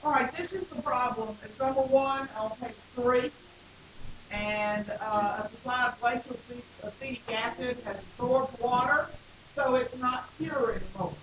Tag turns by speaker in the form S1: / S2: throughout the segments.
S1: All right, this is the problem. It's number one on page 3. And a supply of glacial acetic acid has absorbed water, so it's not pure anymore.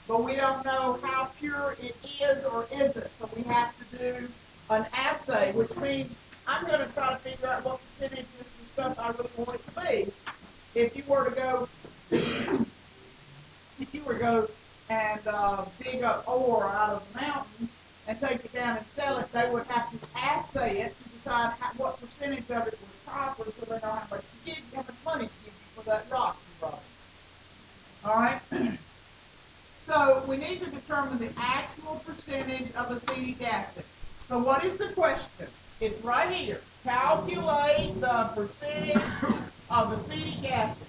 S1: But we don't know how pure it is or isn't, so we have to do an assay, which means I'm going to try to figure out what percentages and stuff I really want it to be. If you were to go, if you were to go and dig up ore out of the mountain and take it down and sell it, they would have to assay it to decide what percentage of it was proper, so they know how much to give you, how much money to give you for that rock you brought. All right? So we need to determine the actual percentage of acetic acid. So what is the question? It's right here. Calculate the percentage of acetic acid.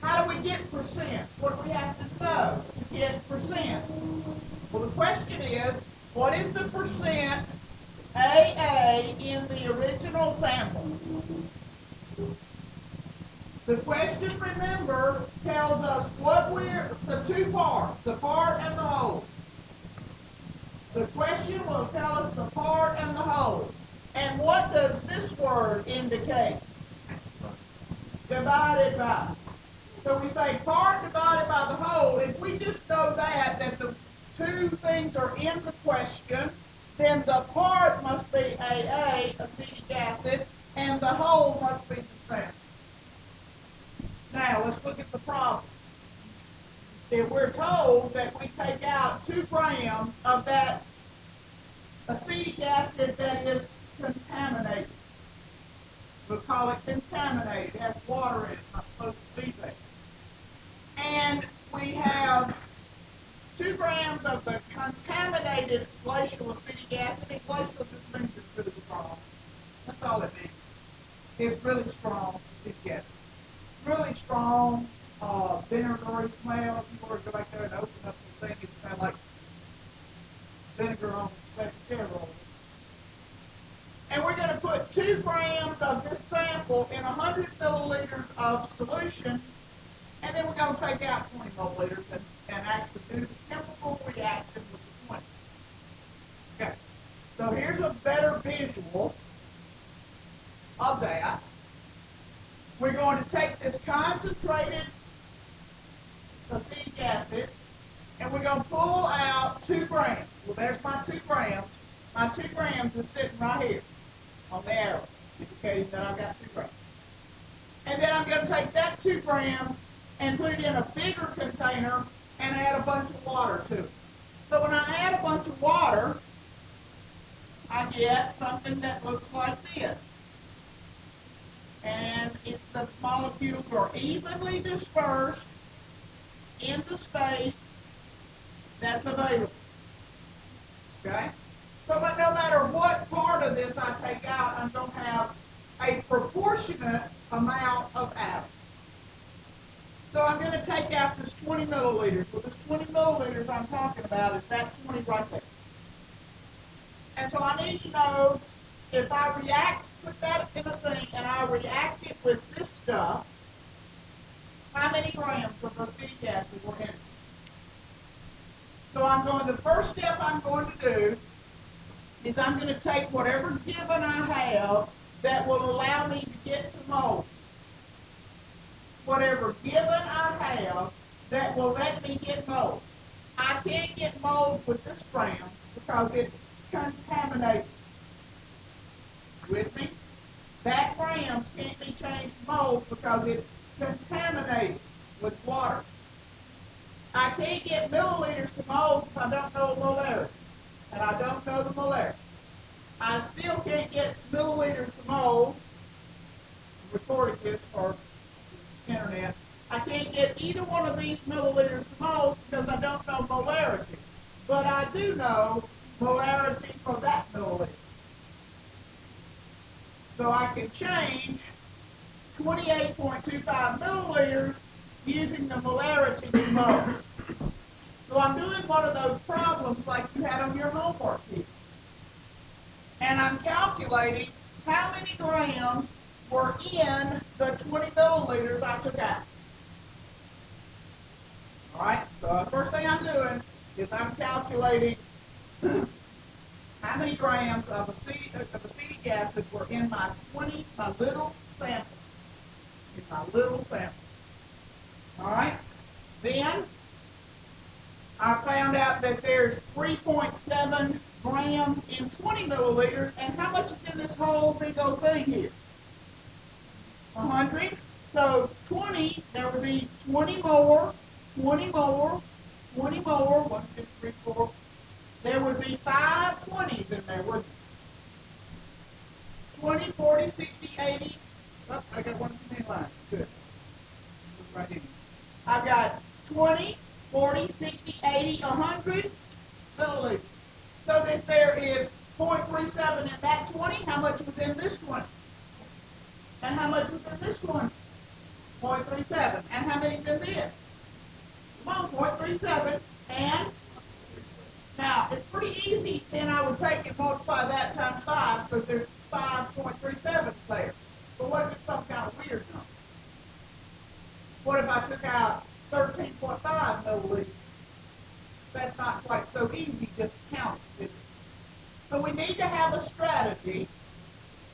S1: How do we get percent? What do we have to know to get percent? Well, the question is, what is the percent AA in the original sample? The question, remember, tells us what we're, the two parts, the part and the whole. The question will tell us the part and the whole. And what does this word indicate? Divided by. So we say part divided by the whole. If we just know that the two things are in the question, then the part must be AA, acetic acid, and the whole must be the sample. Now, let's look at the problem. If we're told that we take out 2 grams of that acetic acid that is contaminated, we'll call it contaminated. It has water in it. It's not supposed to be there. And we have 2 grams of the contaminated glacial acetic acid. And glacial just means it's really strong. That's all it means. It's really strong acetic acid. Really strong, vinegary smell. If you were to go back there and open up the thing, it would smell like vinegar on the roll. And we're going to put 2 grams of this sample in 100 milliliters of solution, and then we're going to take out 20 milliliters and actually do the chemical reaction with the 20. Okay, so here's a better visual of that. We're going to take this concentrated acetic acid, and we're going to pull out 2 grams. Well, there's my 2 grams. My 2 grams is sitting right here on the arrow, indicating that I've got 2 grams. And then I'm going to take that 2 grams and put it in a bigger container and add a bunch of water to it. So when I add a bunch of water, I get something that looks like this. And if the molecules are evenly dispersed in the space that's available. Okay? So but no matter what part of this I take out, I'm going to have a proportionate amount of atoms. So I'm going to take out this 20 milliliters. Well, this 20 milliliters I'm talking about is that 20 right there. And so I need to know if I put that in a thing and I react it with this stuff, how many grams of acetic acid were in it. So the first step I'm going to do is I'm going to take whatever given I have that will allow me to get to moles. Whatever given I have that will let me get moles. I can't get moles with this gram because it's contaminated. With me? That gram can't be changed to moles because it's contaminated with water. I can't get milliliters to moles if I don't know molarity. And I don't know the molarity. I still can't get milliliters to moles. I'm recording this for the internet. I can't get either one of these milliliters to moles because I don't know molarity. But I do know molarity for that milliliter. So I can change 28.25 milliliters using the molarity to moles. So I'm doing one of those problems like you had on your homework sheet. And I'm calculating how many grams were in the 20 milliliters I took out. All right, so the first thing I'm doing is I'm calculating How many grams of acetic acid were in my little sample? In my little sample. All right? Then I found out that there's 3.7 grams in 20 milliliters, and how much is in this whole big old thing here? 100. So 20, there would be 20 more, 20 more, 20 more, 1, 2, 3, 4. There would be 5 20s in there, wouldn't there? 20, 40, 60, 80. Oh, I got one too many lines. Good. Right in. I've got 20, 40, 60, 80, 100 milliliters. So that there is 0.37 in that 20, how much was in this 20? And how much was in this 20? 0.37. And how many's in this? Come on, 0.37. And now, it's pretty easy, then I would take and multiply that times 5, because there's 5.37 there. But what if it's some kind of weird number? What if I took out 13.5 milliliters? That's not quite so easy just to count it. So we need to have a strategy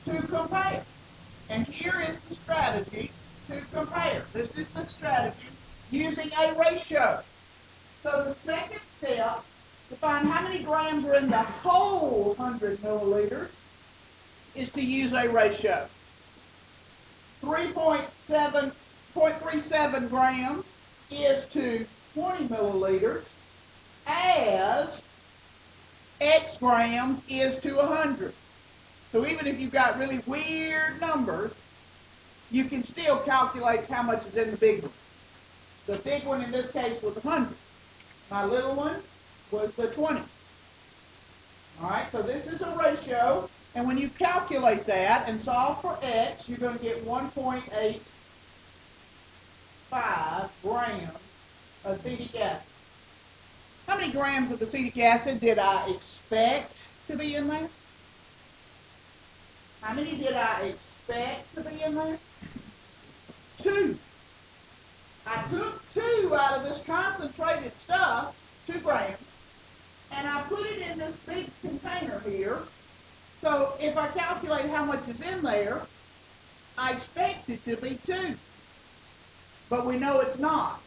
S1: to compare. And here is the strategy to compare. This is the strategy using a ratio. So the second step to find how many grams are in the whole 100 milliliters is to use a ratio. 3.37 grams is to 20 milliliters as X grams is to 100. So even if you've got really weird numbers, you can still calculate how much is in the big one. The big one in this case was 100. My little one was the 20. All right, so this is a ratio, and when you calculate that and solve for X, you're going to get 1.85 grams of acetic acid. How many grams of acetic acid did I expect to be in there? How many did I expect to be in there? 2. I took 2 out of this concentrated stuff, 2 grams, and I put it in this big container here. So if I calculate how much is in there, I expect it to be 2. But we know it's not.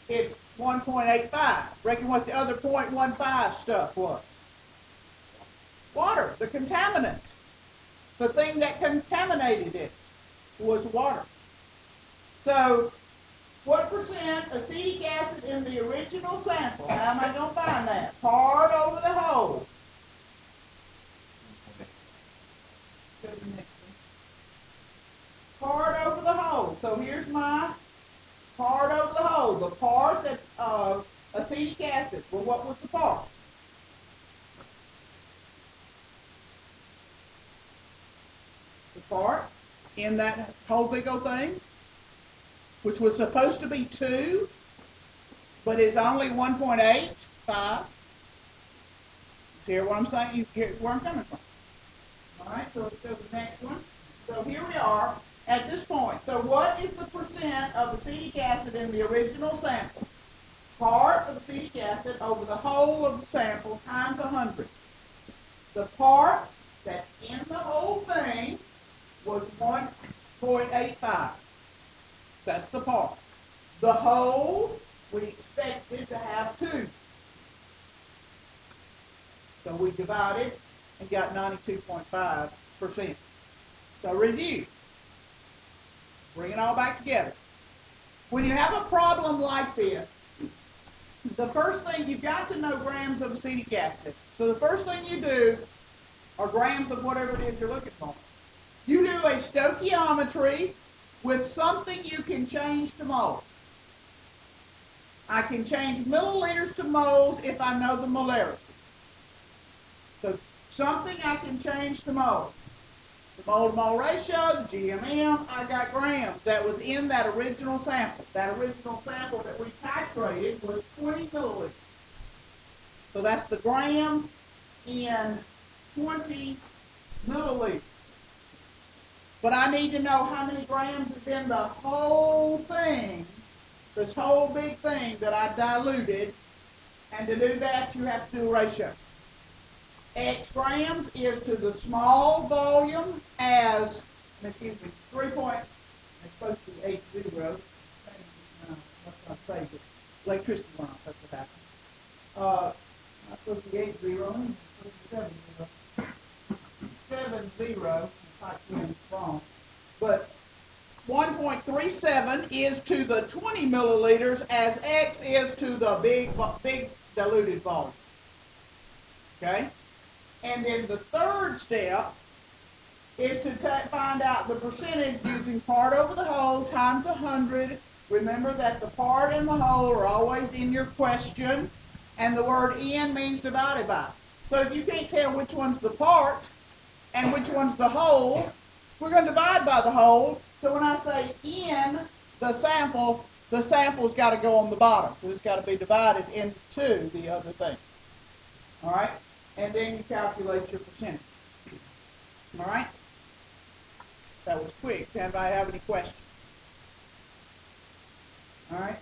S1: It's 1.85. Reckon what the other 0.15 stuff was? Water, the contaminant. The thing that contaminated it was water. So what percent acetic acid in the original sample? How am I going to find that? Part over the whole. Go to the next one. Part over the whole. So here's my part over the whole. The part that's acetic acid. Well, what was the part? The part in that whole big old thing, which was supposed to be 2, but is only 1.85. You hear what I'm saying? You hear where I'm coming from. All right, so let's go to the next one. So here we are at this point. So what is the percent of acetic acid in the original sample? Part of acetic acid over the whole of the sample times 100. The part that's in the whole thing was 1.85. That's the part. The whole, we expected to have 2. So we divided and got 92.5%. So review. Bring it all back together. When you have a problem like this, the first thing, you've got to know grams of acetic acid. So the first thing you do are grams of whatever it is you're looking for. You do a stoichiometry with something you can change to moles. I can change milliliters to moles if I know the molarity. So something I can change to moles. The mole-to-mole ratio, the GMM, I got grams. That was in that original sample. That original sample that we titrated was 20 milliliters. So that's the grams in 20 milliliters. But I need to know how many grams is in the whole thing, this whole big thing that I diluted And to do that, you have to do a ratio. X grams is to the small volume as, excuse me, 3 point, it's supposed to be 80. What's I say? Electricity went off, that's what happened. Not supposed to be 80, it's supposed to be 70. 70, I typed in wrong. But 1.37 is to the 20 milliliters as X is to the big diluted volume. Okay? And then the third step is to find out the percentage using part over the whole times 100. Remember that the part and the whole are always in your question, and the word in means divided by. So if you can't tell which one's the part and which one's the whole, we're going to divide by the whole. So when I say in the sample's got to go on the bottom. So it's got to be divided into the other thing. All right? And then you calculate your percentage. All right? That was quick. Does anybody have any questions? All right?